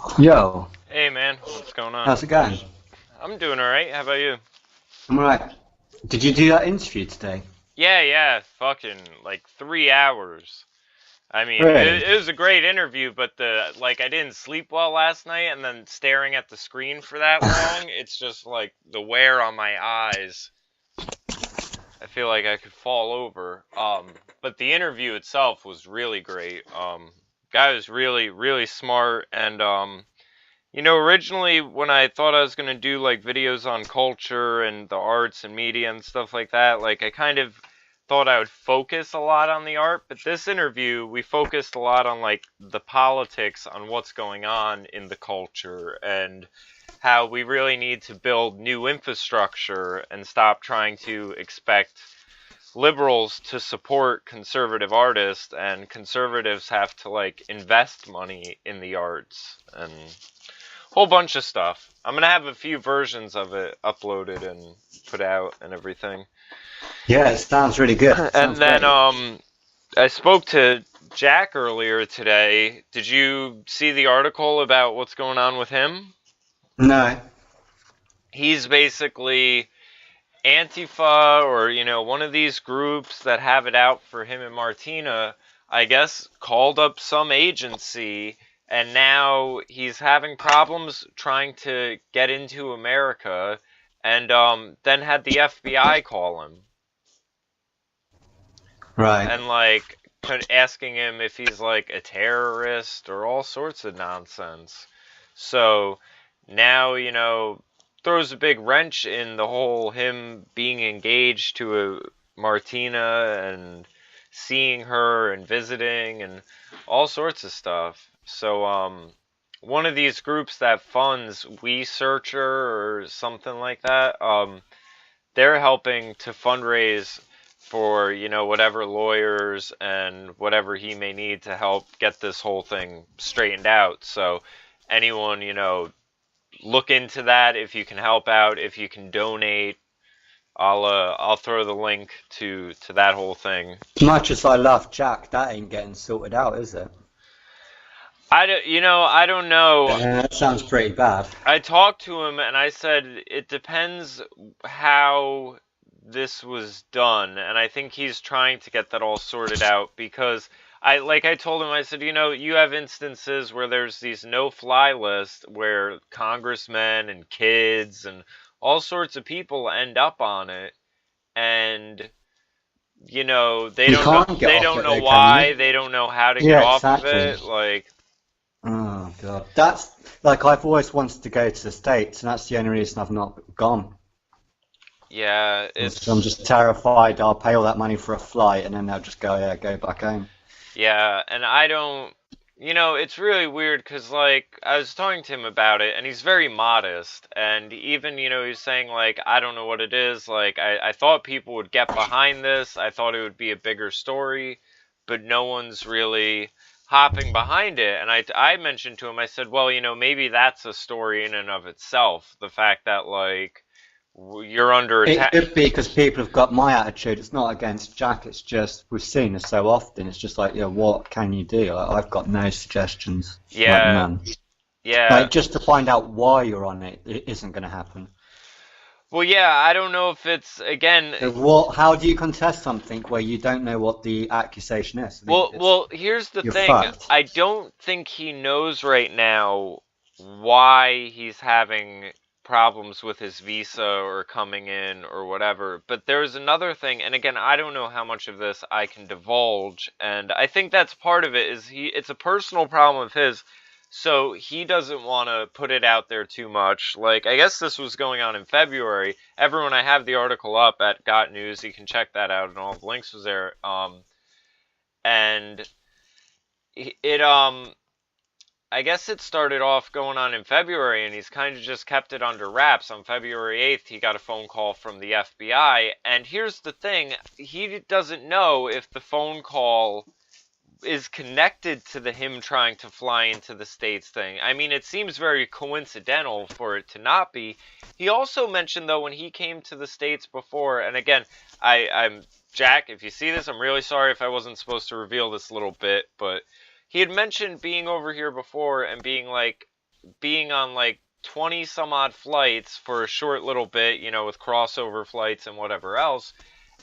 Yo, Hey man, what's going on? how's it going? I'm doing alright, how about you? I'm alright. Did you do that interview today? Yeah, fucking like 3 hours. I mean, Really? it was a great interview, but I didn't sleep well last night, and then staring at the screen for that long, it's just like the wear on my eyes. I feel like I could fall over. But the interview itself was really great. Guy was really smart, and originally when I thought I was going to do like videos on culture and the arts and media and stuff like that, like I kind of thought I would focus a lot on the art, but this interview we focused a lot on like the politics on what's going on in the culture and how we really need to build new infrastructure and stop trying to expect liberals to support conservative artists, and conservatives have to like invest money in the arts and whole bunch of stuff. I'm gonna have a few versions of it uploaded and put out and everything. Yeah, it sounds really good. And Sounds then great. I spoke to Jack earlier today. Did you see the article about what's going on with him? No. He's basically Antifa, or one of these groups that have it out for him and Martina, I guess called up some agency, and now he's having problems trying to get into America, and then had the FBI call him Right. and like asking him if he's like a terrorist or all sorts of nonsense. So now, throws a big wrench in the whole him being engaged to a Martina and seeing her and visiting and all sorts of stuff. So one of these groups that funds We Searcher or something like that, they're helping to fundraise for, whatever lawyers and whatever he may need to help get this whole thing straightened out. So anyone, look into that if you can help out, if you can donate. I'll throw the link to that whole thing. As much as I love Jack, that ain't getting sorted out, is it? I don't know. That sounds pretty bad. I talked to him and I said it depends how this was done, and I think he's trying to get that all sorted out because I told him, I said, you have instances where there's these no-fly lists where congressmen and kids and all sorts of people end up on it, and they You don't know can't get off it though, can why, you? they don't know how to get Yeah, off of exactly. it, like. Oh god. That's like I've always wanted to go to the States, and that's the only reason I've not gone. Yeah, So I'm just terrified I'll pay all that money for a flight and then they'll just go, yeah, go back home. yeah, and I don't, it's really weird because, like, I was talking to him about it, and he's very modest, and even, he's saying, like, I don't know what it is, like, I thought people would get behind this, I thought it would be a bigger story, but no one's really hopping behind it, and I mentioned to him, I said, well, maybe that's a story in and of itself, the fact that, like, you're under It attack. could be because people have got my attitude. It's not against Jack. It's just we've seen this so often. It's just like, yeah, what can you do? I've got no suggestions. Like Yeah, none. yeah. Like just to find out why you're on it, it isn't going to happen. Well, yeah, I don't know if it's, again, What? How do you contest something where you don't know what the accusation is? I mean, it's here's the you're thing. fucked. I don't think he knows right now why he's having problems with his visa or coming in or whatever. But there's another thing, and again, I don't know how much of this I can divulge, and I think that's part of it is it's a personal problem of his. So he doesn't want to put it out there too much. Like, I guess this was going on in February. Everyone, I have the article up at Got News. You can check that out, and all the links was there. And it I guess it started off going on in February, and he's kind of just kept it under wraps. On February 8th, he got a phone call from the FBI, and here's the thing, he doesn't know if the phone call is connected to the him trying to fly into the States thing. I mean, it seems very coincidental for it to not be. He also mentioned, though, when he came to the States before, and again, I'm Jack, if you see this, I'm really sorry if I wasn't supposed to reveal this little bit, but he had mentioned being over here before and being like, being on like 20 some odd flights for a short little bit, you know, with crossover flights and whatever else,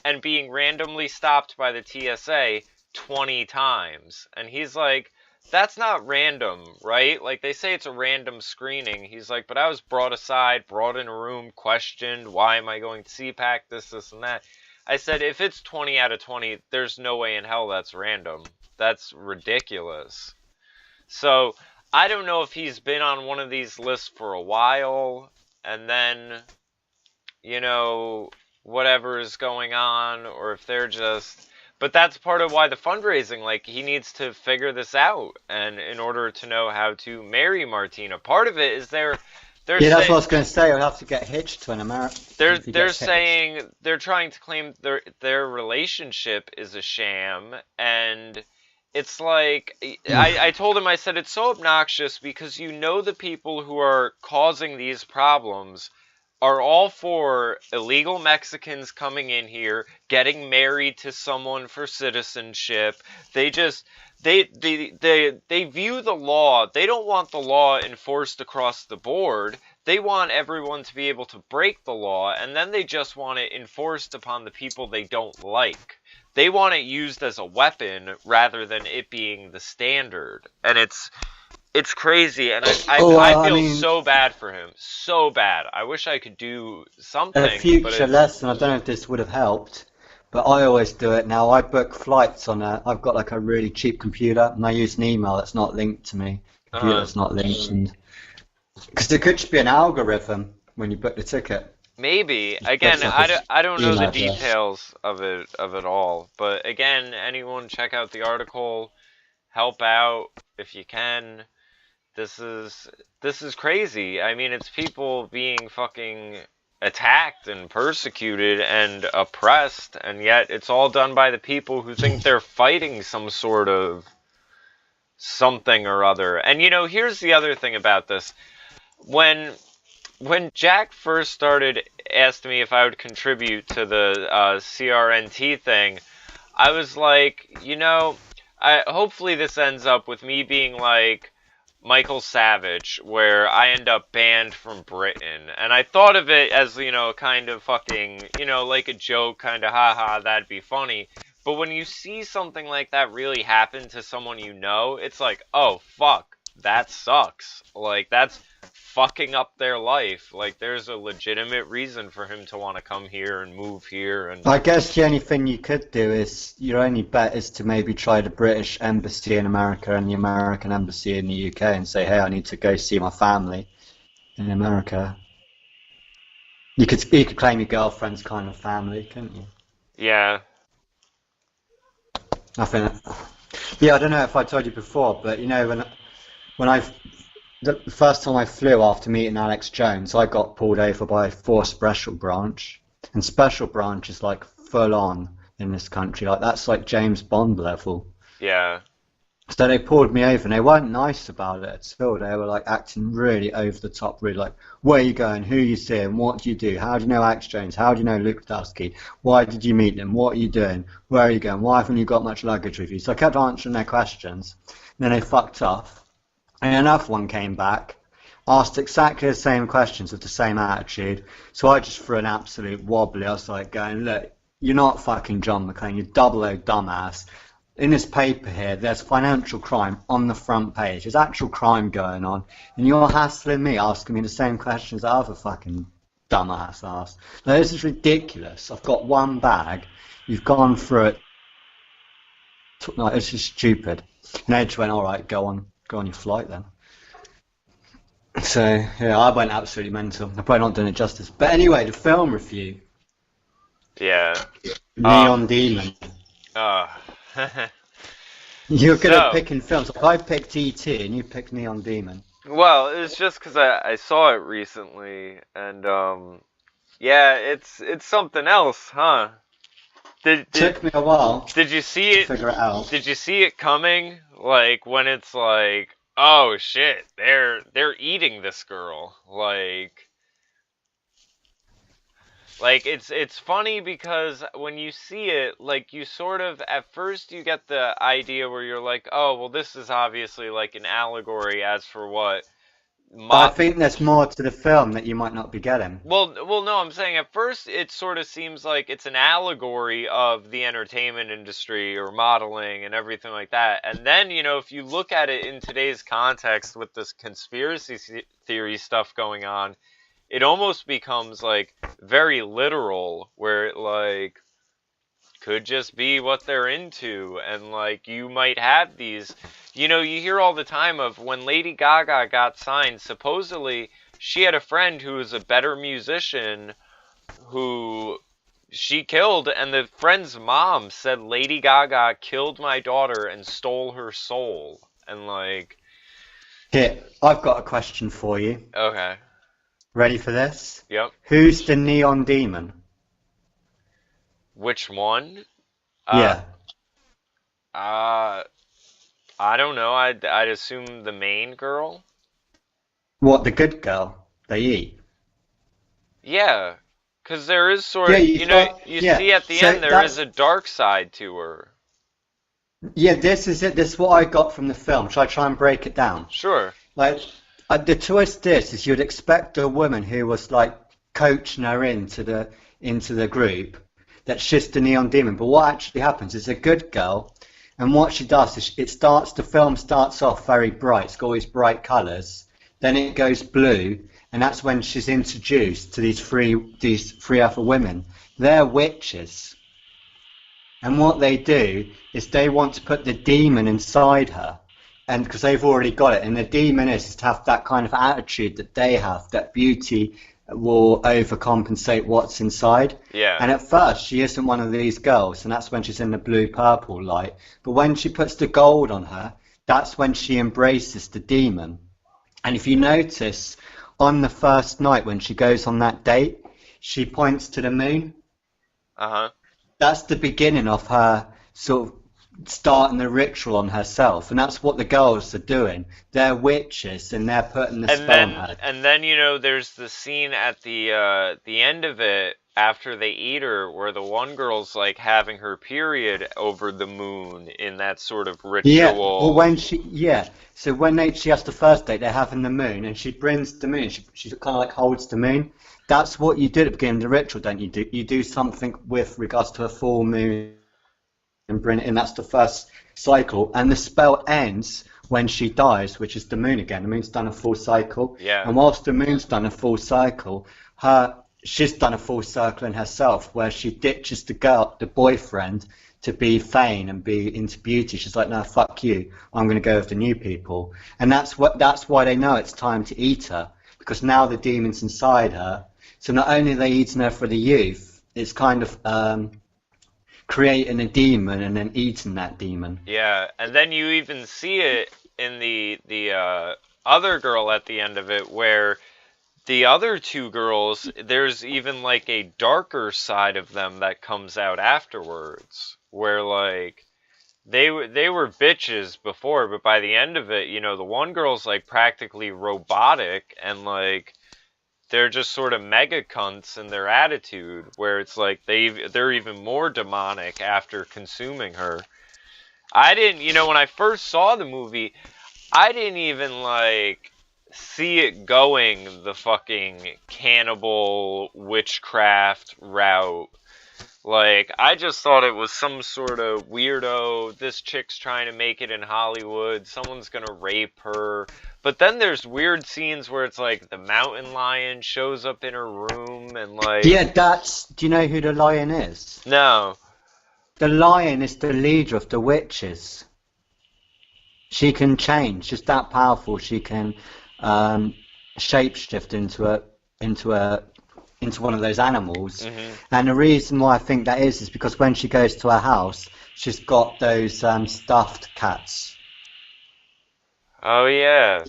and being randomly stopped by the TSA 20 times. And he's like, that's not random, right? Like, they say it's a random screening. He's like, but I was brought aside, brought in a room, questioned, why am I going to CPAC, this, and that. I said, if it's 20 out of 20, there's no way in hell that's random. That's ridiculous. So, I don't know if he's been on one of these lists for a while, and then, you know, whatever is going on, or if they're just... But that's part of why the fundraising, like, he needs to figure this out, and in order to know how to marry Martina. Part of it is they're Yeah, that's what I was going to say. I'll have to get hitched to an American. they're saying, they're trying to claim their relationship is a sham, and it's like, I told him, I said, it's so obnoxious because you know the people who are causing these problems are all for illegal Mexicans coming in here, getting married to someone for citizenship. They just, they view the law, they don't want the law enforced across the board. They want everyone to be able to break the law, and then they just want it enforced upon the people they don't like. They want it used as a weapon rather than it being the standard. And it's crazy, and I feel so bad for him. So bad. I wish I could do something. A future lesson, I don't know if this would have helped, but I always do it now. I book flights on I've got like a really cheap computer, and I use an email that's not linked to me. Computer that's not linked, because there could just be an algorithm when you book the ticket. Maybe. Again, I don't know the details of it all. But again, anyone check out the article, help out if you can. This is crazy. I mean, it's people being fucking attacked and persecuted and oppressed, and yet it's all done by the people who think they're fighting some sort of something or other. And you know, here's the other thing about this. When Jack first started asking me if I would contribute to the CRNT thing, I was like, you know, hopefully this ends up with me being like Michael Savage, where I end up banned from Britain. And I thought of it as, you know, kind of fucking, you know, like a joke, kind of, haha, that'd be funny. But when you see something like that really happen to someone you know, it's like, oh, fuck, that sucks. Like, that's fucking up their life. Like, there's a legitimate reason for him to want to come here and move here. And I guess the only thing you could do is, your only bet is to maybe try the British Embassy in America and the American Embassy in the UK and say, hey, I need to go see my family in America. You could claim your girlfriend's kind of family, couldn't you? yeah. I think, yeah, I don't know if I told you before, but you know, the first time I flew after meeting Alex Jones, I got pulled over by Force Special Branch, and Special Branch is like full on in this country, like that's like James Bond level. Yeah. So they pulled me over, and they weren't nice about it at all. They were like acting really over the top, really like, where are you going? Who are you seeing? What do you do? How do you know Alex Jones? How do you know Luke Dusky? Why did you meet them? What are you doing? Where are you going? Why haven't you got much luggage with you? So I kept answering their questions. And then they fucked off. And another one came back, asked exactly the same questions with the same attitude. So I just threw an absolute wobbly. I was like going, look, you're not fucking John McClane. You're double O dumbass. In this paper here, there's financial crime on the front page. There's actual crime going on. And you're hassling me, asking me the same questions that other fucking dumbass asked. Now, this is ridiculous. I've got one bag. You've gone through it. No, it's just stupid. And they just went, all right, go on your flight then. So, yeah, I went absolutely mental. I'm probably not doing it justice. But anyway, the film review. Yeah. Neon Demon. You're good at picking films. Like I picked E.T. and you picked Neon Demon. Well, it's just because I saw it recently, and yeah, it's something else, huh? Took me a while. Did you see it? Figure it out. Did you see it coming? Like when it's like, oh shit, they're eating this girl, Like it's funny because when you see it, like you sort of at first you get the idea where you're like, oh well, this is obviously like an allegory as for what But I think there's more to the film that you might not be getting. Well, no, I'm saying at first it sort of seems like it's an allegory of the entertainment industry or modeling and everything like that. And then, you know, if you look at it in today's context with this conspiracy theory stuff going on, it almost becomes like very literal, where it like could just be what they're into, and like you might have these, you know, you hear all the time of when Lady Gaga got signed, supposedly she had a friend who was a better musician who she killed, and the friend's mom said Lady Gaga killed my daughter and stole her soul. And like, here, I've got a question for you. Okay. Ready for this? Yep. Who's the neon demon? Which one? Yeah. I don't know. I'd assume the main girl. What, the good girl they eat? Yeah, because there is sort of, you see at the end there is a dark side to her. Yeah, this is it. This is what I got from the film. Shall I try and break it down? Sure. Like, the twist is you'd expect a woman who was like coaching her into the group that she's the neon demon, but what actually happens is a good girl, and what she does is the film starts off very bright, it's got all these bright colours, then it goes blue, and that's when she's introduced to these three other women. They're witches, and what they do is they want to put the demon inside her, and because they've already got it, and the demon is to have that kind of attitude that they have, that beauty will overcompensate what's inside. Yeah. And at first she isn't one of these girls, and that's when she's in the blue purple light. But when she puts the gold on her, that's when she embraces the demon. And if you notice, on the first night when she goes on that date, she points to the moon. Uh-huh. That's the beginning of her sort of starting the ritual on herself, and that's what the girls are doing. They're witches, and they're putting the spell on her. And then, you know, there's the scene at the end of it after they eat her, where the one girl's like having her period over the moon in that sort of ritual. Yeah. Well, so when she has the first date, they're having the moon, and she brings the moon. She kind of like holds the moon. That's what you do at the beginning of the ritual, don't you? You do something with regards to a full moon. And bring it in. That's the first cycle, and the spell ends when she dies, which is the moon again. The moon's done a full cycle. Yeah. And whilst the moon's done a full cycle, she's done a full circle in herself, where she ditches the boyfriend, to be vain and be into beauty. She's like, no, fuck you. I'm going to go with the new people. And that's why they know it's time to eat her, because now the demon's inside her. So not only are they eating her for the youth, it's kind of creating a demon and then eating that demon. Yeah, and then you even see it in the other girl at the end of it, where the other two girls, there's even like a darker side of them that comes out afterwards, where like they were bitches before, but by the end of it, you know, the one girl's like practically robotic, and like they're just sort of mega cunts in their attitude, where it's like they're even more demonic after consuming her. I didn't, you know, when I first saw the movie, I didn't even like see it going the fucking cannibal witchcraft route. Like, I just thought it was some sort of weirdo, this chick's trying to make it in Hollywood, someone's gonna rape her. But then there's weird scenes where it's like the mountain lion shows up in her room, and like... Yeah, do you know who the lion is? No. The lion is the leader of the witches. She can change, she's that powerful. She can shapeshift into one of those animals. Mm-hmm. And the reason why I think that is because when she goes to her house, she's got those stuffed cats. Oh, yeah.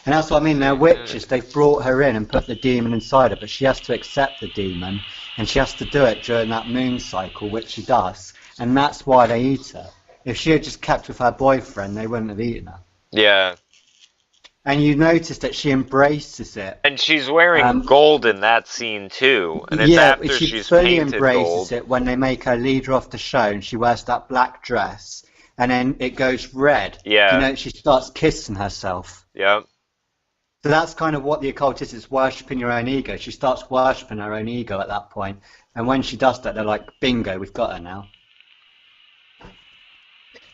And that's what I mean, they're witches. They've brought her in and put the demon inside her, but she has to accept the demon, and she has to do it during that moon cycle, which she does. And that's why they eat her. If she had just kept with her boyfriend, they wouldn't have eaten her. Yeah. And you notice that she embraces it. And she's wearing gold in that scene too. And it's after she she's fully painted embraces gold. it when they make her leader of the show, and she wears that black dress. and then it goes red. Yeah. You know, she starts kissing herself. Yep. So that's kind of what the occultist is, worshipping your own ego. She starts worshipping her own ego at that point. And when she does that, they're like, bingo, we've got her now.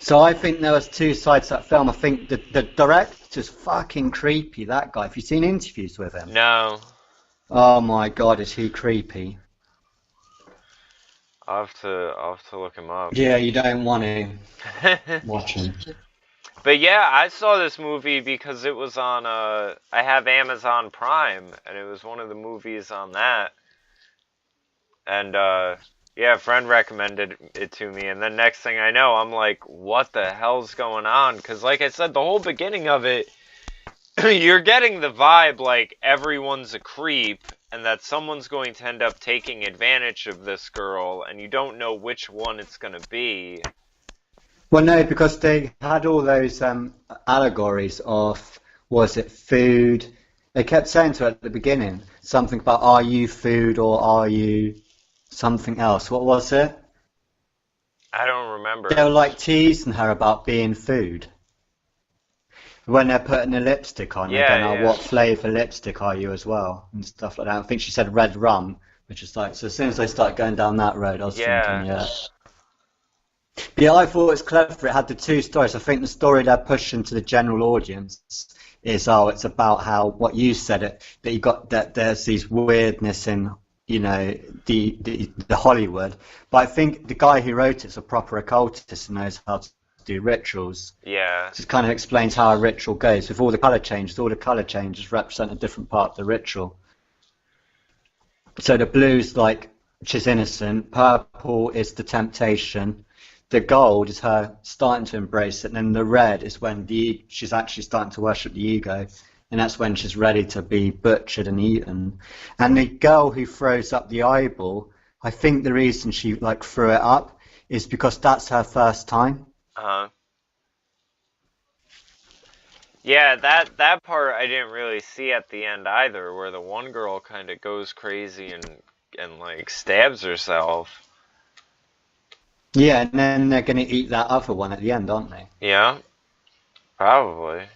So I think there was two sides to that film. I think the director's fucking creepy, that guy. Have you seen interviews with him? No. Oh my god, is he creepy? I'll have to look him up. Yeah, you don't want to watch him. But yeah, I saw this movie because it was on, I have Amazon Prime, and it was one of the movies on that. And, yeah, a friend recommended it to me, and then next thing I know, I'm like, what the hell's going on? Because like I said, the whole beginning of it, you're getting the vibe like everyone's a creep, and that someone's going to end up taking advantage of this girl, and you don't know which one it's going to be. Well, no, because they had all those allegories of, was it food? They kept saying to her at the beginning something about, are you food or are you something else? What was it? I don't remember. They were like teasing her about being food. When they're putting the lipstick on, they're going, oh, what flavour lipstick are you as well? And stuff like that. I think she said red rum, which is like, so as soon as they started going down that road, I was thinking, yeah. But yeah, I thought it was clever. It had the two stories. I think the story they're pushing to the general audience is, oh, it's about how, what you said, it that you got, that there's these weirdness in, you know, the Hollywood. But I think the guy who wrote it's a proper occultist and knows how to do rituals. Yeah. It just kind of explains how a ritual goes. With all the colour changes represent a different part of the ritual. So the blue's like, she's innocent. Purple is the temptation. The gold is her starting to embrace it, and then the red is when she's actually starting to worship the ego, and that's when she's ready to be butchered and eaten. And the girl who throws up the eyeball, I think the reason she like threw it up is because that's her first time. Yeah, that part I didn't really see at the end either, where the one girl kind of goes crazy and like stabs herself. Yeah, and then they're going to eat that other one at the end, aren't they? Yeah, probably.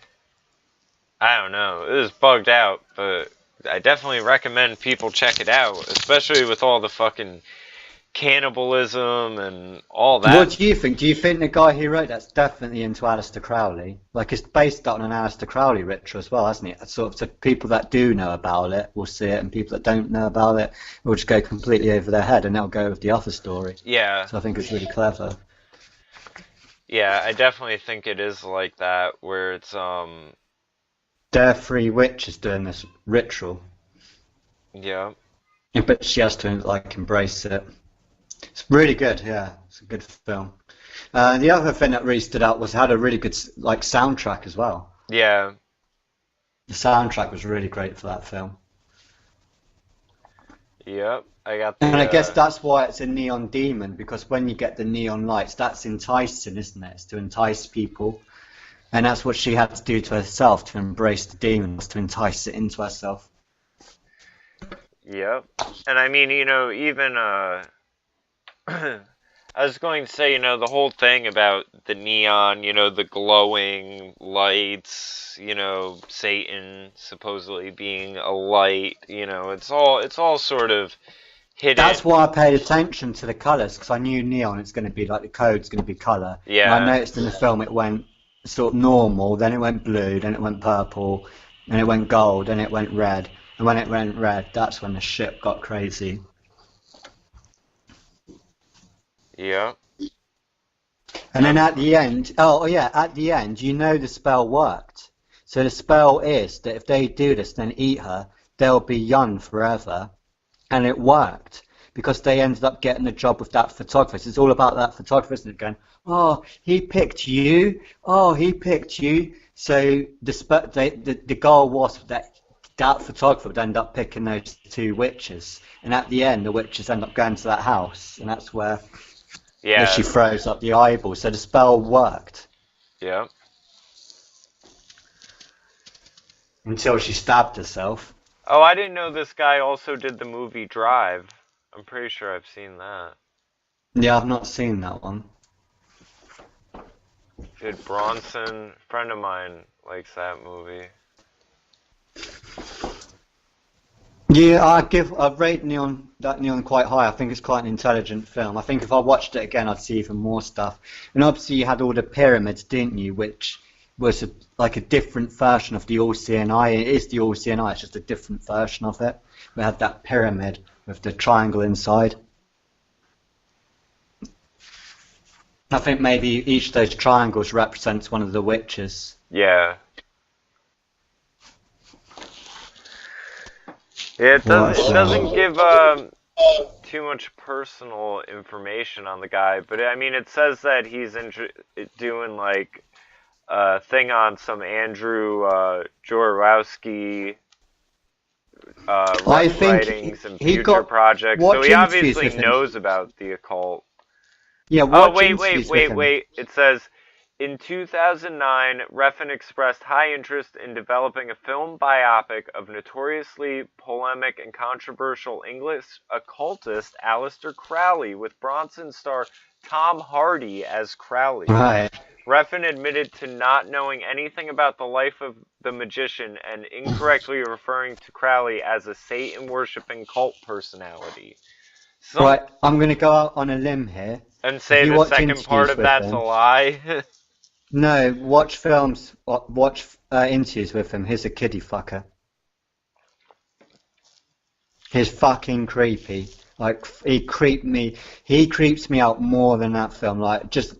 I don't know. It was bugged out, but I definitely recommend people check it out, especially with all the fucking cannibalism and all that. What do you think? Do you think the guy who wrote that's definitely into Aleister Crowley? Like, it's based on an Aleister Crowley ritual as well, hasn't it? Sort of, so people that do know about it will see it, and people that don't know about it will just go completely over their head, and they'll go with the other story. Yeah. So I think it's really clever. Yeah, I definitely think it is like that, where it's There are three witches doing this ritual. Yeah. But she has to like embrace it. It's really good, yeah. It's a good film. The other thing that really stood out was it had a really good like soundtrack as well. Yeah. The soundtrack was really great for that film. Yep, I got the. And I guess that's why it's a neon demon, because when you get the neon lights, that's enticing, isn't it? It's to entice people. And that's what she had to do to herself to embrace the demons, to entice it into herself. Yep. And I mean, you know, even I was going to say, you know, the whole thing about the neon, you know, the glowing lights, you know, Satan supposedly being a light, you know, it's all sort of hidden. That's why I paid attention to the colours, because I knew neon, it's going to be like the code's going to be colour. Yeah. And I noticed in the film it went sort of normal, then it went blue, then it went purple, then it went gold, then it went red. And when it went red, that's when the ship got crazy. Yeah. And then at the end, at the end, you know the spell worked. So the spell is that if they do this, then eat her, they'll be young forever. And it worked, because they ended up getting the job with that photographer. It's all about that photographer, isn't it? Going, oh, he picked you. Oh, he picked you. So the goal was that photographer would end up picking those two witches. And at the end, the witches end up going to that house. And that's where she throws up the eyeball. So the spell worked. Yeah. Until she stabbed herself. Oh, I didn't know this guy also did the movie Drive. I'm pretty sure I've seen that. Yeah, I've not seen that one. Dude, Bronson, friend of mine, likes that movie. Yeah, I've rated Neon quite high. I think it's quite an intelligent film. I think if I watched it again, I'd see even more stuff. And obviously, you had all the pyramids, didn't you? Which was like a different version of the All-Seeing Eye. It is the All-Seeing Eye. It's just a different version of it. We had that pyramid with the triangle inside. I think maybe each of those triangles represents one of the witches. Yeah. Yeah, it doesn't give too much personal information on the guy, but I mean, it says that he's doing like a thing on some Andrew Jaworowski writings and future projects, so he obviously knows about the occult. Yeah. Oh, wait. It says, in 2009, Refn expressed high interest in developing a film biopic of notoriously polemic and controversial English occultist Aleister Crowley, with Bronson star Tom Hardy as Crowley. Right. Refn admitted to not knowing anything about the life of the magician and incorrectly referring to Crowley as a Satan-worshipping cult personality. Right, I'm going to go out on a limb here. And say the second part of that's a lie? No, watch interviews with him. He's a kiddie fucker. He's fucking creepy. Like, he creeps me out more than that film. Like, just,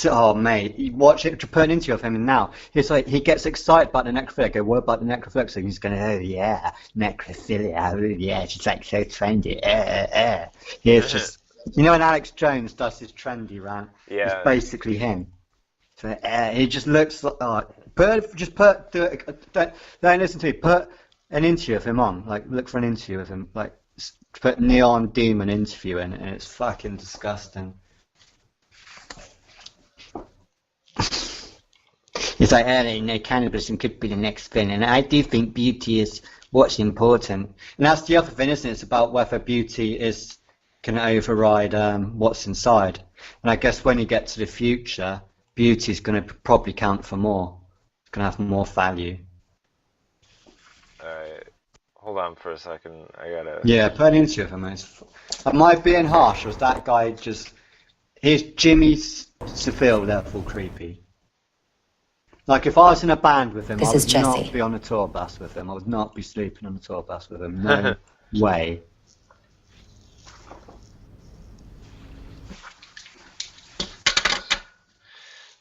oh mate, you watch it, put an interview of him now. He's like, he gets excited about the necrophilia. Go, what about the necrophilia? So he's going, oh yeah, necrophilia, oh yeah, she's like so trendy. He's just, you know when Alex Jones does his trendy rant? Yeah. It's basically him. So he just looks like, don't listen to me, put an interview of him on, like look for an interview of him, like put Neon Demon interview in, and it's fucking disgusting. It's like, cannibalism could be the next thing, and I do think beauty is what's important. And that's the other thing, isn't it? It's about whether beauty can override what's inside. And I guess when you get to the future, beauty is going to probably count for more. It's going to have more value. Alright, hold on for a second. I gotta... Yeah, put an interview of him. Am I being harsh, or is that guy just... He's Jimmy Seville level creepy. Like, if I was in a band with him, I would not be on a tour bus with him. I would not be sleeping on a tour bus with him. No way.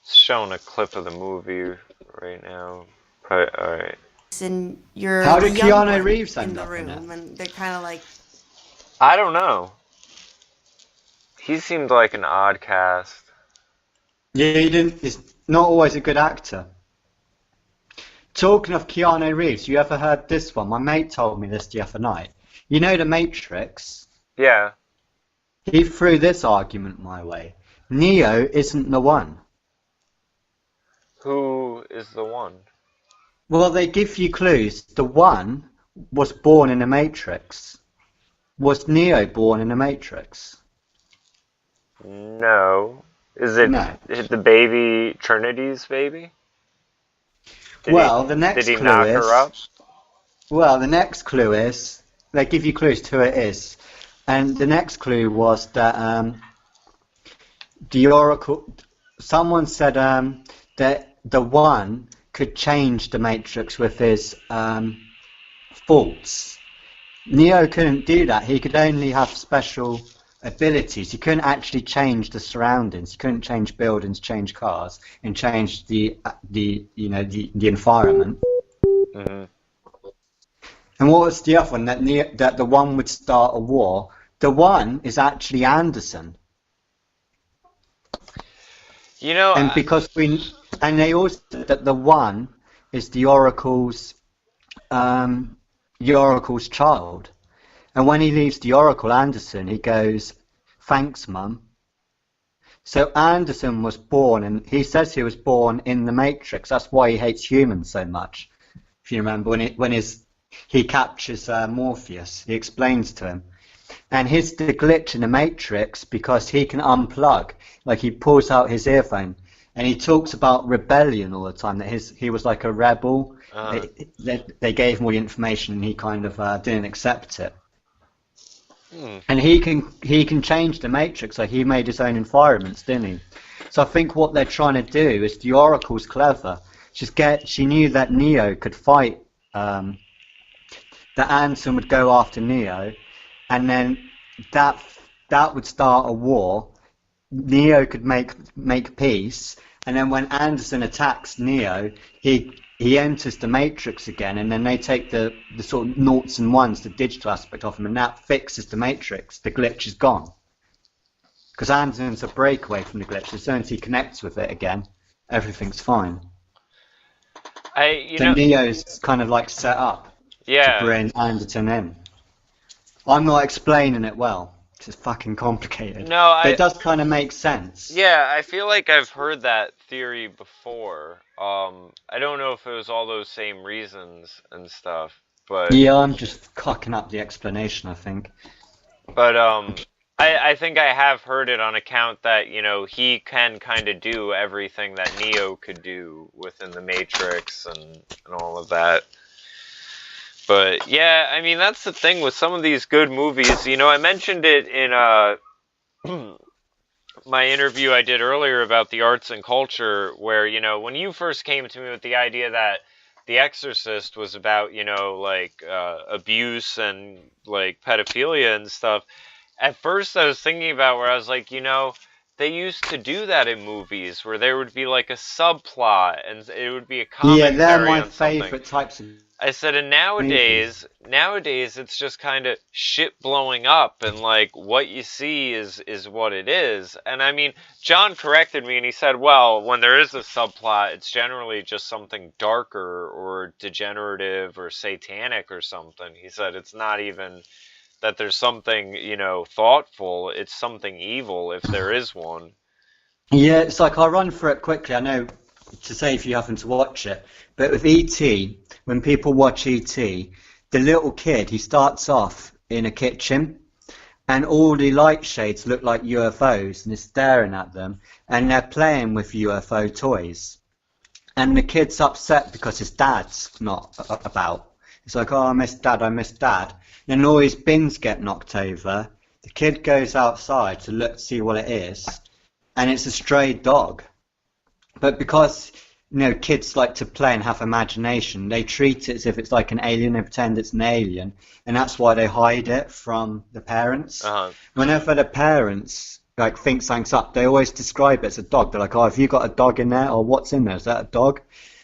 Showing a clip of the movie right now. Alright. And you're How did Keanu Reeves end up in it? And they're kind of like... I don't know. He seemed like an odd cast. Yeah, he's not always a good actor. Talking of Keanu Reeves, you ever heard this one? My mate told me this the other night. You know The Matrix? Yeah. He threw this argument my way. Neo isn't the one. Who is the one? Well, they give you clues. The one was born in the Matrix. Was Neo born in the Matrix? No. Is it the baby Trinity's baby? The next clue is... Did he clue knock her up? Well, the next clue is... They give you clues to who it is. And the next clue was that the Oracle... Someone said that the one could change the Matrix with his thoughts. Neo couldn't do that. He could only have special abilities. He couldn't actually change the surroundings. He couldn't change buildings, change cars, and change the environment. Mm-hmm. And what was the other one? That the one would start a war. The one is actually Anderson. You know, and because they also said that the one is the Oracle's child. And when he leaves the Oracle, Anderson, he goes, "Thanks, Mum." So Anderson was born, and he says he was born in the Matrix. That's why he hates humans so much. If you remember, he captures Morpheus, he explains to him. And he's the glitch in the Matrix because he can unplug. Like, he pulls out his earphone and he talks about rebellion all the time. That he was like a rebel. Uh, They gave him all the information, and he kind of didn't accept it. hmm. And he can change the Matrix. So he made his own environments, didn't he? So I think what they're trying to do is the Oracle's clever. She knew that Neo could fight. That Anderson would go after Neo, and then that would start a war. Neo could make peace, and then when Anderson attacks Neo, he enters the Matrix again, and then they take the sort of noughts and ones, the digital aspect of him, and that fixes the Matrix. The glitch is gone. Because Anderson's a breakaway from the glitch. As soon as he connects with it again, everything's fine. So Neo's kind of like set up to bring Anderson in. I'm not explaining it well. It's fucking complicated. No, but it does kind of make sense. Yeah, I feel like I've heard that theory before. I don't know if it was all those same reasons and stuff, but yeah, I'm just cocking up the explanation, I think. But I think I have heard it on account that, he can kind of do everything that Neo could do within the Matrix and all of that. But yeah, I mean, that's the thing with some of these good movies. I mentioned it in my interview I did earlier about the arts and culture, where, when you first came to me with the idea that The Exorcist was about, abuse and, pedophilia and stuff, at first I was thinking about where I was like, they used to do that in movies, where there would be, a subplot, and it would be a commentary on they're my something. favorite types of I said, and nowadays it's just kind of shit blowing up, and what you see is what it is. And I mean, John corrected me, and he said, well, when there is a subplot, it's generally just something darker or degenerative or satanic or something. He said it's not even that there's something, thoughtful. It's something evil if there is one. Yeah, it's like, I'll run through it quickly. I know to say if you happen to watch it, but with E.T., when people watch E.T., the little kid, he starts off in a kitchen, and all the light shades look like UFOs, and he's staring at them, and they're playing with UFO toys. And the kid's upset because his dad's not about. It's like, oh, I miss Dad. Then all his bins get knocked over. The kid goes outside to see what it is, and it's a stray dog. But because kids like to play and have imagination, they treat it as if it's like an alien. They pretend it's an alien, and that's why they hide it from the parents. Whenever the parents think something's up, they always describe it as a dog. They're like, oh, have you got a dog in there? Or what's in there? Is that a dog?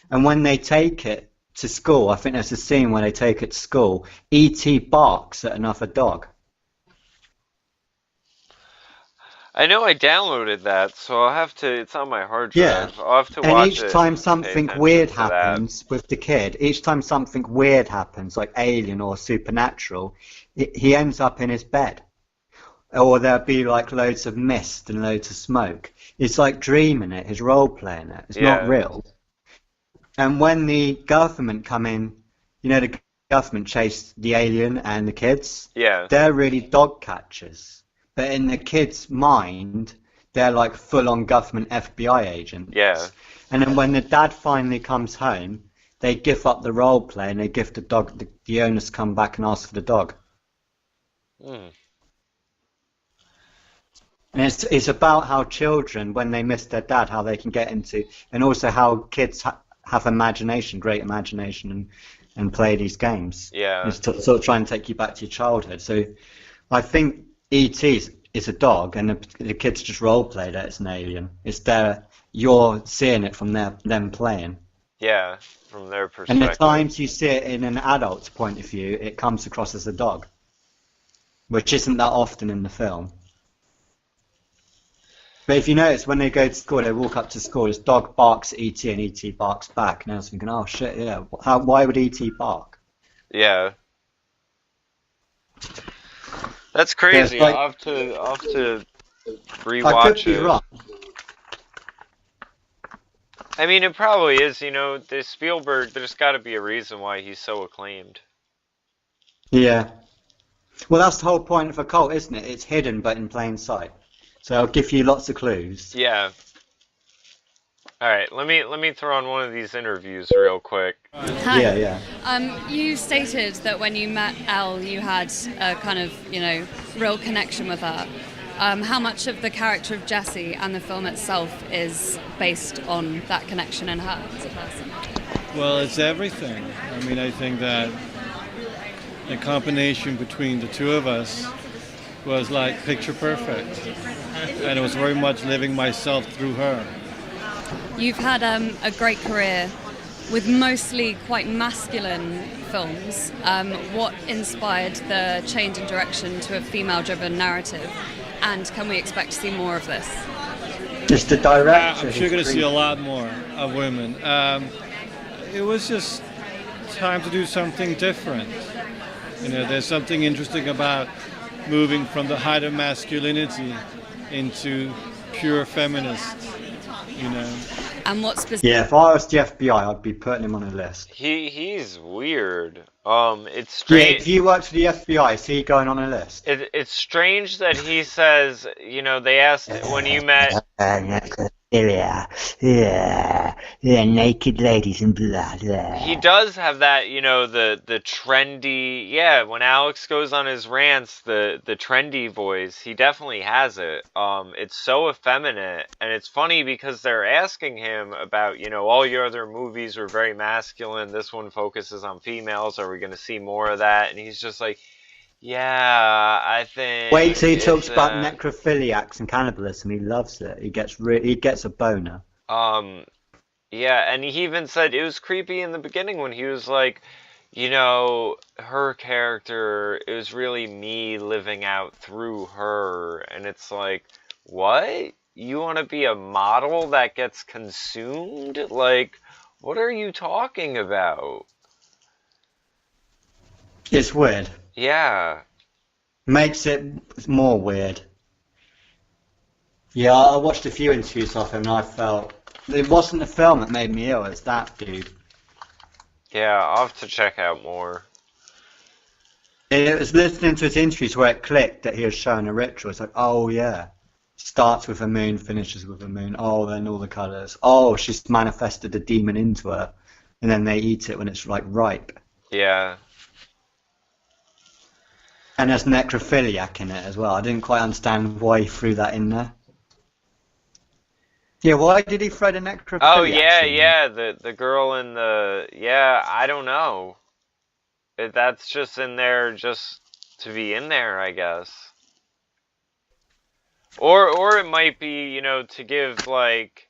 And when they take it to school, I think there's a scene where they take it to school, E.T. barks at another dog. I know I downloaded that, so I'll have to, it's on my hard drive. I'll have to watch it. And each time something weird happens with the kid, like alien or supernatural, he ends up in his bed. Or there'll be loads of mist and loads of smoke. It's like dreaming it, he's role-playing it. It's not real. And when the government come in, the government chase the alien and the kids. Yeah. They're really dog catchers. But in the kid's mind, they're full-on government FBI agents. Yeah. And then when the dad finally comes home, they give up the role play and they give the dog. The owners come back and ask for the dog. And it's about how children, when they miss their dad, how they can get into, and also how kids have imagination, great imagination, and play these games. Yeah. It's to sort of try and take you back to your childhood. So I think E.T. is a dog, and the kids just role-play that it's an alien. It's you're seeing it from them playing. Yeah, from their perspective. And the times you see it in an adult's point of view, it comes across as a dog, which isn't that often in the film. But if you notice, when they go to school, they walk up to school, this dog barks at E.T. and E.T. barks back, and I was thinking, oh shit, yeah, why would E.T. bark? Yeah. That's crazy. Yeah, I'll have to rewatch I could be it. wrong. I mean, it probably is. The Spielberg. There's got to be a reason why he's so acclaimed. Yeah. Well, that's the whole point of a cult, isn't it? It's hidden but in plain sight. So I'll give you lots of clues. Yeah. All right, let me throw on one of these interviews real quick. Hi. Yeah. You stated that when you met Elle, you had a kind of, real connection with her. How much of the character of Jessie and the film itself is based on that connection in her as a person? Well, it's everything. I mean, I think that the combination between the two of us was like picture perfect. And it was very much living myself through her. You've had a great career with mostly quite masculine films. What inspired the change in direction to a female-driven narrative? And can we expect to see more of this? Just the director. I'm sure you're going to see a lot more of women. It was just time to do something different. There's something interesting about moving from the height of masculinity into pure feminist. And what specific? Yeah, if I was the FBI, I'd be putting him on a list. He's weird. It's strange. Yeah, if you worked for the FBI, is he going on a list? It's strange that he says, they asked when you met. Yeah, naked ladies and blood. He does have that, the trendy. Yeah, when Alex goes on his rants, the trendy voice, he definitely has it. It's so effeminate, and it's funny because they're asking him about, all your other movies were very masculine. This one focuses on females. Are we going to see more of that? And he's just like, yeah, I think. Wait till he talks about necrophiliacs and cannibalism. He loves it. He gets a boner. Yeah, and he even said it was creepy in the beginning when he was like, her character, it was really me living out through her, and it's like, what? You want to be a model that gets consumed? Like, what are you talking about? It's weird. Yeah. Makes it more weird. Yeah, I watched a few interviews of him and I felt it wasn't the film that made me ill, it's that dude. Yeah, I'll have to check out more. It was listening to his interviews where it clicked that he was showing a ritual. It's like, oh yeah. Starts with a moon, finishes with a moon. Oh, then all the colours. Oh, she's manifested a demon into her. And then they eat it when it's like ripe. Yeah. And there's necrophiliac in it as well. I didn't quite understand why he threw that in there. Yeah, why did he throw the necrophiliac? Oh, yeah, the girl in the... Yeah, I don't know. That's just in there just to be in there, I guess. Or it might be, to give, like,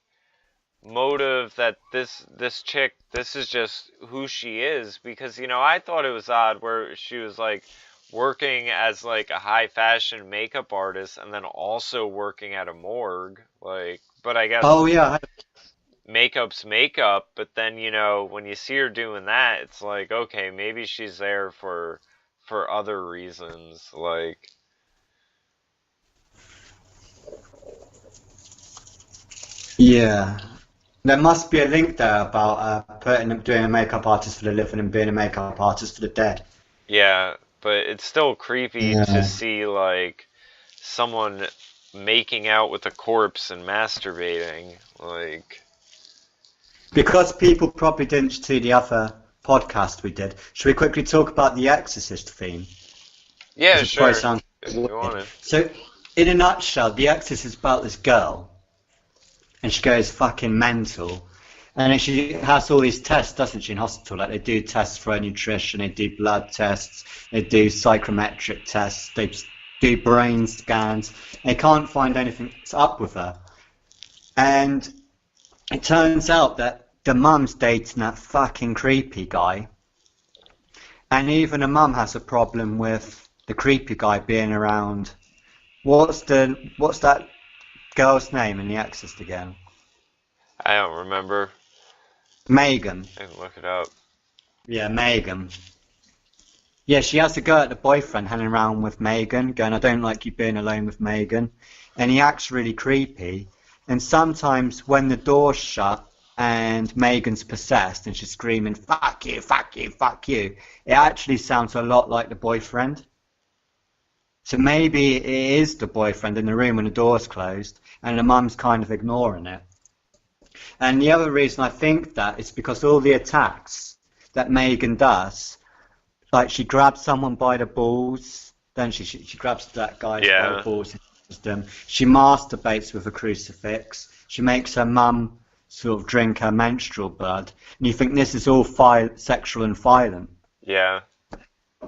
motive that this chick, this is just who she is. Because, I thought it was odd where she was, like, working as, like, a high fashion makeup artist and then also working at a morgue. Like, but I guess... Oh, yeah. Makeup's makeup, but then, when you see her doing that, it's like, okay, maybe she's there for other reasons, like... Yeah. There must be a link there about doing a makeup artist for the living and being a makeup artist for the dead. Yeah, but it's still creepy to see, like, someone making out with a corpse and masturbating, like... Because people probably didn't see the other podcast we did, should we quickly talk about the Exorcist theme? Yeah, sure, if you want it. So, in a nutshell, the Exorcist is about this girl, and she goes fucking mental, and then she has all these tests, doesn't she, in hospital? Like, they do tests for her nutrition, they do blood tests, they do psychometric tests, they do brain scans. They can't find anything that's up with her. And it turns out that the mum's dating that fucking creepy guy. And even the mum has a problem with the creepy guy being around. What's that girl's name in The Exorcist again? I don't remember. Megan. I can look it up. Yeah, Megan. Yeah, she has to go at the boyfriend hanging around with Megan, going, I don't like you being alone with Megan. And he acts really creepy. And sometimes when the door's shut and Megan's possessed and she's screaming, fuck you, fuck you, fuck you, it actually sounds a lot like the boyfriend. So maybe it is the boyfriend in the room when the door's closed and the mum's kind of ignoring it. And the other reason I think that is because all the attacks that Megan does, like she grabs someone by the balls, then she grabs that guy by the balls and kills them. She masturbates with a crucifix. She makes her mum sort of drink her menstrual blood. And you think this is all sexual and violent. Yeah.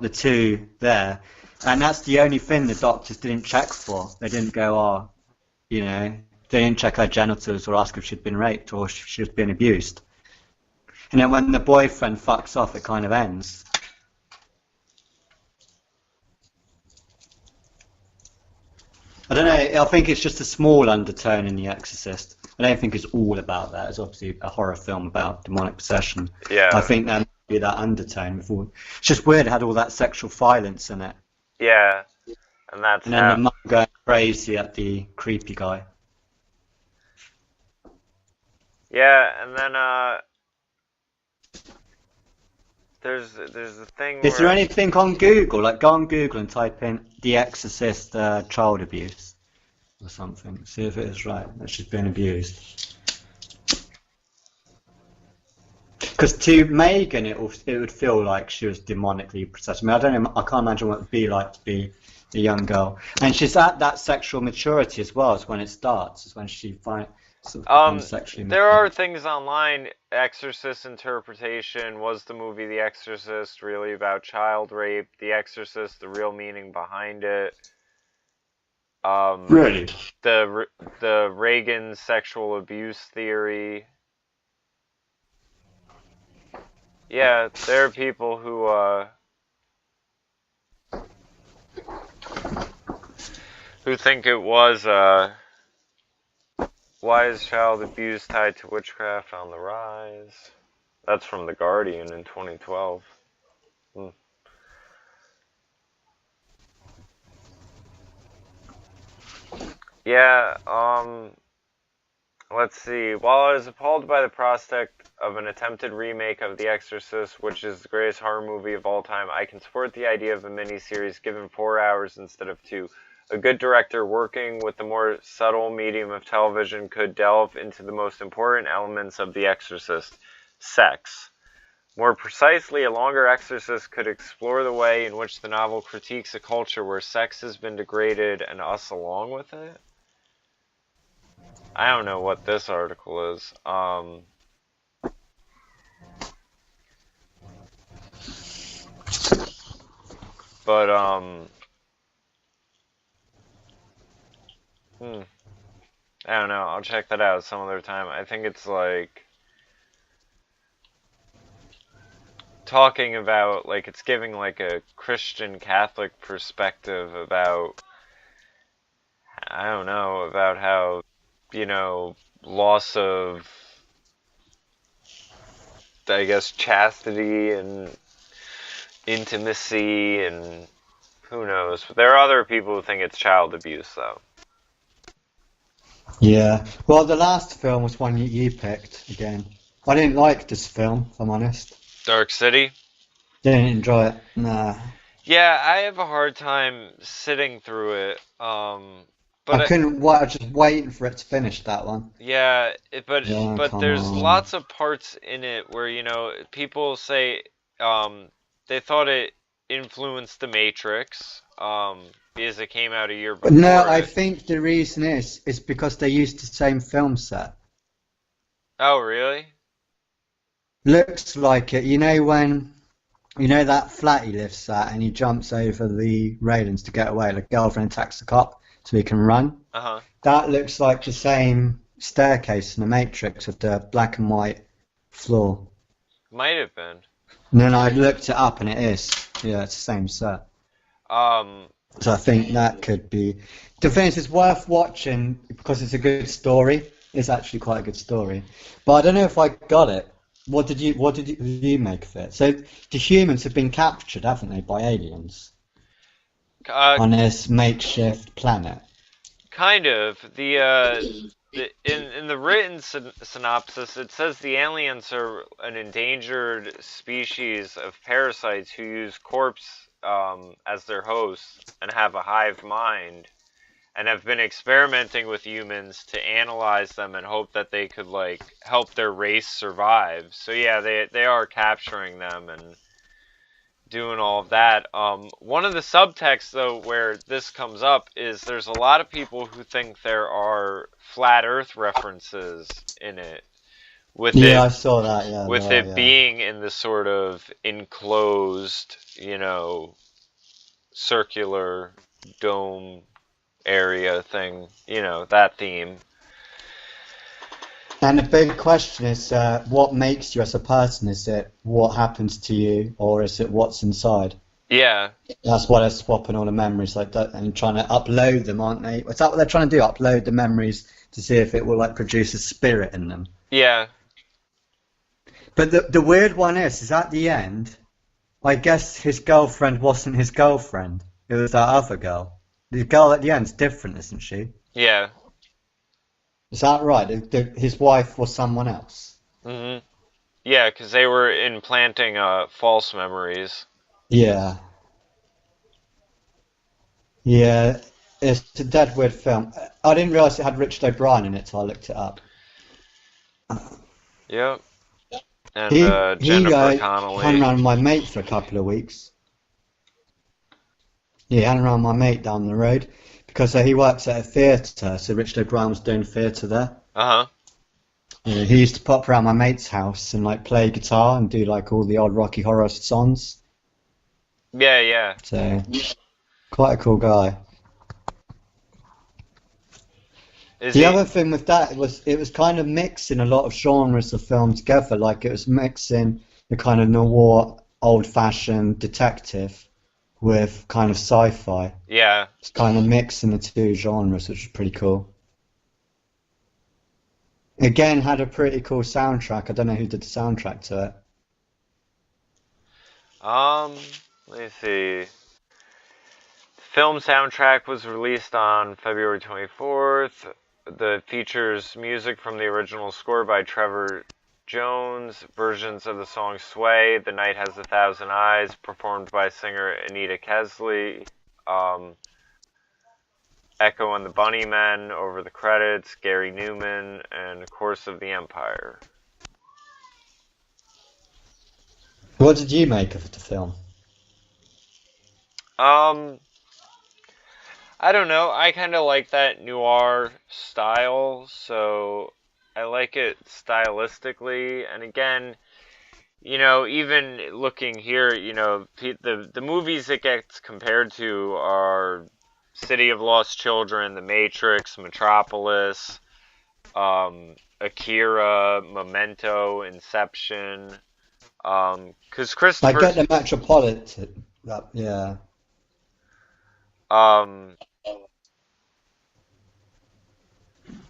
The two there. And that's the only thing the doctors didn't check for. They didn't go, they didn't check her genitals or ask if she'd been raped or if she'd been abused. And then when the boyfriend fucks off, it kind of ends. I don't know, I think it's just a small undertone in The Exorcist. I don't think it's all about that. It's obviously a horror film about demonic possession. Yeah. I think there might be that undertone before. It's just weird it had all that sexual violence in it. Yeah. And then the mum going crazy at the creepy guy. Yeah, and then there's a thing Is there anything on Google? Like, go on Google and type in The Exorcist child abuse or something. See if it is right that she's been abused. Because to Megan, it would feel like she was demonically possessed. I mean, I can't imagine what it would be like to be a young girl. And she's at that sexual maturity as well. It's when it starts. It's when she finds. There are things online. Exorcist interpretation. Was the movie The Exorcist really about child rape? The Exorcist, the real meaning behind it. Really? The Reagan sexual abuse theory. Yeah, there are people who think it was why is child abuse tied to witchcraft on the rise? That's from The Guardian in 2012. Yeah, let's see. While I was appalled by the prospect of an attempted remake of The Exorcist, which is the greatest horror movie of all time, I can support the idea of a miniseries given 4 hours instead of 2. A good director working with the more subtle medium of television could delve into the most important elements of The Exorcist: sex. More precisely, a longer Exorcist could explore the way in which the novel critiques a culture where sex has been degraded and us along with it. I don't know what this article is. I don't know. I'll check that out some other time. I think it's like talking about, like, it's giving like a Christian Catholic perspective about, I don't know, about how, loss of, I guess, chastity and intimacy and who knows. But there are other people who think it's child abuse, though. Yeah. Well, the last film was one you picked again. I didn't like this film, if I'm honest. Dark City? Didn't enjoy it. Nah. Yeah, I have a hard time sitting through it. But I couldn't. I was just waiting for it to finish that one. Yeah, but there's on. lots of parts in it where people say they thought it influenced The Matrix because it came out a year before. No, I think the reason is because they used the same film set. Oh, really? Looks like it. That flat he lives at, and he jumps over the railings to get away. The girlfriend attacks the cop so he can run. Uh-huh. That looks like the same staircase in the Matrix with the black and white floor. Might have been. And then I looked it up, and it is. Yeah, it's the same set. So I think that could be. The thing is, it's worth watching because it's a good story. It's actually quite a good story. But I don't know if I got it. What did you make of it? So the humans have been captured, haven't they, by aliens on this makeshift planet? Kind of. In the written synopsis, it says the aliens are an endangered species of parasites who use corpse as their hosts and have a hive mind. and have been experimenting with humans to analyze them and hope that they could like help their race survive. So yeah, they are capturing them and doing all of that. One of the subtexts though where this comes up is there's a lot of people who think there are flat Earth references in it. With I saw that. Yeah, with it being in the sort of enclosed, circular dome area thing, that theme. And the big question is, what makes you as a person? Is it what happens to you, or is it what's inside? Yeah. That's why they're swapping all the memories like that and trying to upload them, aren't they? Is that what they're trying to do? Upload the memories to see if it will like produce a spirit in them. Yeah. But the weird one is at the end, I guess his girlfriend wasn't his girlfriend. It was that other girl. The girl at the end's different, isn't she? Yeah. Is that right? His wife was someone else? Mm-hmm. Yeah, because they were implanting false memories. Yeah. Yeah, it's a dead weird film. I didn't realise it had Richard O'Brien in it till I looked it up. Yep. And He Jennifer Connelly. hung around with my mate for a couple of weeks. Yeah, hung around with my mate down the road because he works at a theatre, so Richard O'Brien was doing theatre there. Uh-huh. He used to pop around my mate's house and like play guitar and do like all the old Rocky Horror songs. Yeah, yeah. So, quite a cool guy. The other thing with that was it was kind of mixing a lot of genres of film together. Like it was mixing the kind of noir, old-fashioned detective with kind of sci-fi. Yeah. It's kind of mixing the two genres, which is pretty cool. Again, had a pretty cool soundtrack. I don't know who did the soundtrack to it. Let me see. The film soundtrack was released on February 24th. The features music from the original score by Trevor Jones, versions of the song Sway, The Night Has a Thousand Eyes, performed by singer Anita Kesley, Echo and the Bunnymen, over the credits, Gary Newman, and Course of the Empire. What did you make of the film? I don't know. I kind of like that noir style, so I like it stylistically. And again, even looking here, the movies it gets compared to are City of Lost Children, The Matrix, Metropolis, Akira, Memento, Inception. Because Christopher... I get the Metropolitan, yeah.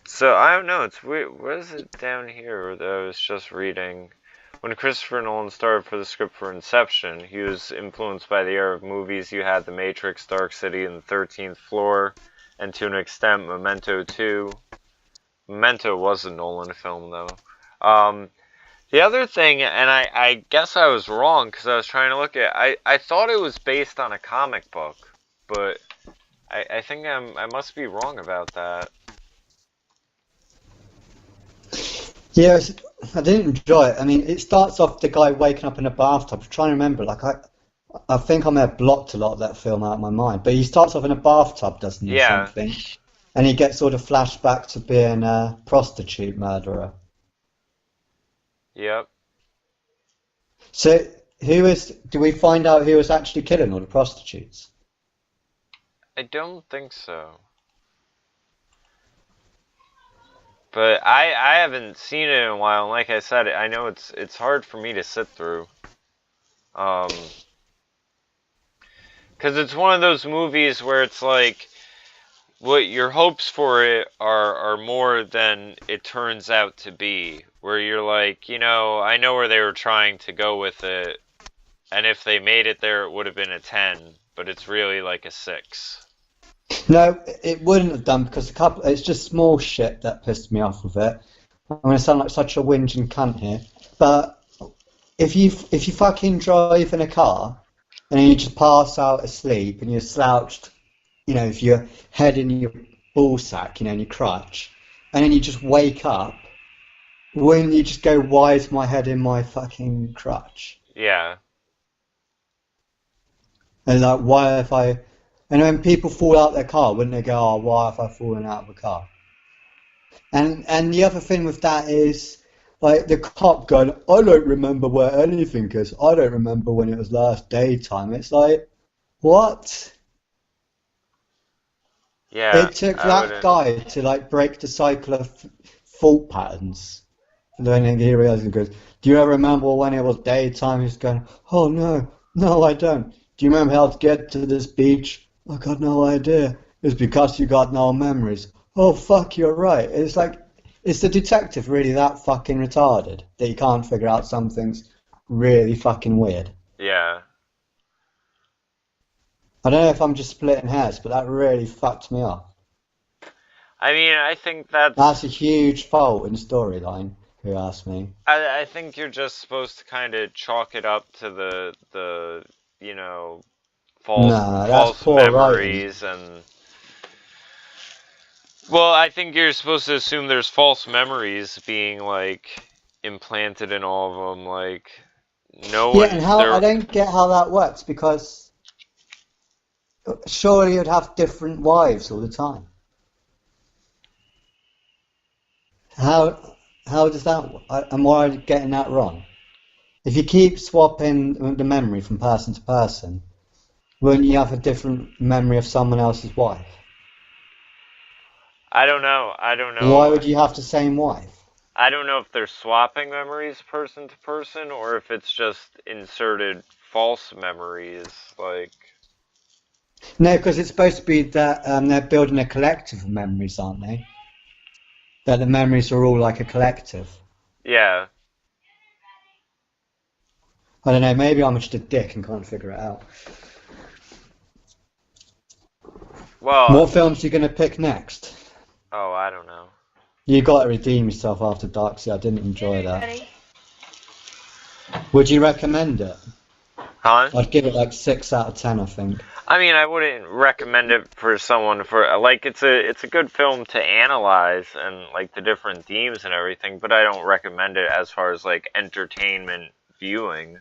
So I don't know. It's weird. What is it down here that I was just reading? When Christopher Nolan started for the script for Inception, he was influenced by the era of movies. You had The Matrix, Dark City, and The 13th Floor, and to an extent, Memento 2. Memento was a Nolan film, though. The other thing, and I guess I was wrong because I was trying to look at. I thought it was based on a comic book, but I think I must be wrong about that. Yeah, I didn't enjoy it. I mean, it starts off the guy waking up in a bathtub. I'm trying to remember. Like I think I may have blocked a lot of that film out of my mind. But he starts off in a bathtub, doesn't he? Yeah. Something, and he gets sort of flashback to being a prostitute murderer. Yep. So do we find out who was actually killing all the prostitutes? I don't think so. But I haven't seen it in a while, and like I said, I know it's hard for me to sit through. Because it's one of those movies where it's like, what your hopes for it are more than it turns out to be. Where you're like, I know where they were trying to go with it, and if they made it there, it would have been a 10, but it's really like a 6. No, it wouldn't have done because it's just small shit that pissed me off with it. I'm going to sound like such a whinging cunt here, but if you fucking drive in a car and you just pass out asleep and you're slouched, if your head in your ball sack, in your crutch, and then you just wake up, wouldn't you just go, why is my head in my fucking crutch? Yeah. And like, why if I... And when people fall out their car, wouldn't they go, oh, why have I fallen out of a car? And the other thing with that is, like, the cop going, I don't remember where anything is. I don't remember when it was last daytime. It's like, what? Yeah. It took I that wouldn't. guy to, like, break the cycle of fault patterns. And then he realizes and goes, do you ever remember when it was daytime? He's going, oh, no, I don't. Do you remember how to get to this beach? I got no idea. It's because you got no memories. Oh, fuck, you're right. It's like, is the detective really that fucking retarded that he can't figure out something's really fucking weird? Yeah. I don't know if I'm just splitting hairs, but that really fucked me off. I mean, I think That's a huge fault in storyline, if you ask me. I think you're just supposed to kind of chalk it up to the Nah, that's false poor writing. memories and. Well, I think you're supposed to assume there's false memories being like implanted in all of them. Like no Yeah, one. and I don't get how that works, because surely you'd have different wives all the time. How does that? Am I getting that wrong? If you keep swapping the memory from person to person, wouldn't you have a different memory of someone else's wife? I don't know. Why would you have the same wife? I don't know if they're swapping memories person to person or if it's just inserted false memories. Like. No, because it's supposed to be that they're building a collective of memories, aren't they? That the memories are all like a collective. Yeah. I don't know, maybe I'm just a dick and can't figure it out. Well. What films are you going to pick next? Oh, I don't know. You got to redeem yourself after Darksea. I didn't enjoy that. Would you recommend it? Huh? I'd give it like 6 out of 10, I think. I mean, I wouldn't recommend it for someone for like it's a good film to analyze and like the different themes and everything, but I don't recommend it as far as like entertainment viewing.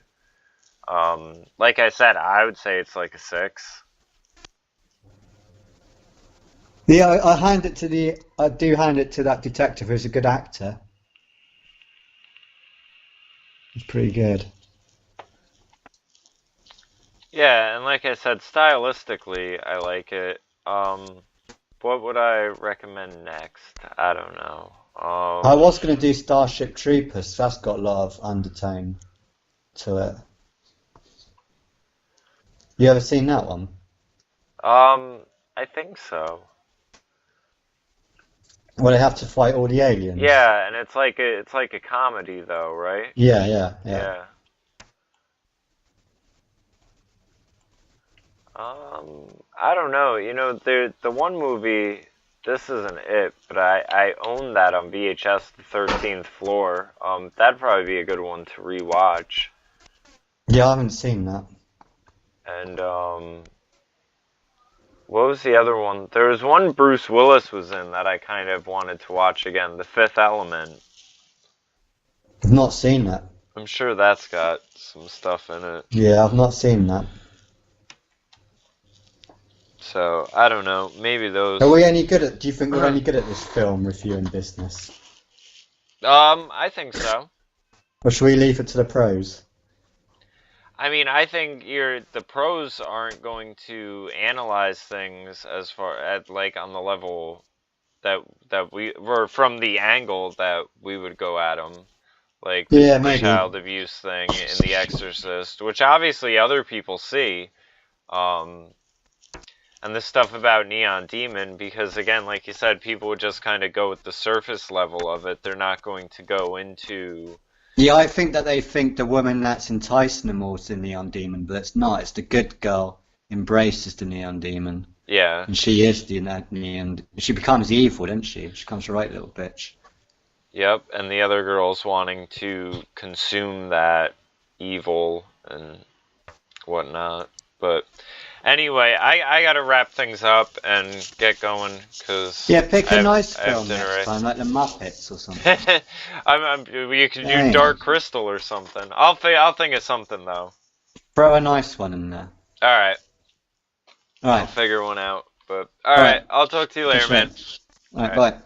Like I said, I would say it's like a 6. Yeah, I do hand it to that detective who's a good actor. He's pretty good. Yeah, and like I said, stylistically, I like it. What would I recommend next? I don't know. I was going to do Starship Troopers. That's got a lot of undertone to it. You ever seen that one? I think so. Well, they have to fight all the aliens. Yeah, and it's like a comedy though, right? Yeah. Yeah. I don't know. The one movie. This isn't it, but I own that on VHS, The 13th Floor. That'd probably be a good one to rewatch. Yeah, I haven't seen that. And what was the other one? There was one Bruce Willis was in that I kind of wanted to watch again, The Fifth Element. I've not seen that. I'm sure that's got some stuff in it. Yeah, I've not seen that. So, I don't know. Maybe those. Do you think we're any good at this film reviewing business? I think so. Or should we leave it to the pros? I mean, I think the pros aren't going to analyze things as far as like on the level that we were from the angle that we would go at them, like Yeah, the maybe. child abuse thing in The Exorcist, which obviously other people see, and this stuff about Neon Demon, because again, like you said, people would just kind of go with the surface level of it. They're not going to go into. Yeah, I think that they think the woman that's enticing them all is the Neon Demon, but it's not. It's the good girl embraces the Neon Demon. Yeah. And she is the Neon. She becomes evil, doesn't she? She becomes a right little bitch. Yep, and the other girl's wanting to consume that evil and whatnot. But Anyway, I gotta wrap things up and get going because Yeah, pick a nice I have film dinner. next time, like the Muppets or something. You could do Yeah. Dark Crystal or something. I'll think of something though. Throw a nice one in there. All right, All I'll right. figure one out. But all right, I'll talk to you later, man. All right, All right. bye.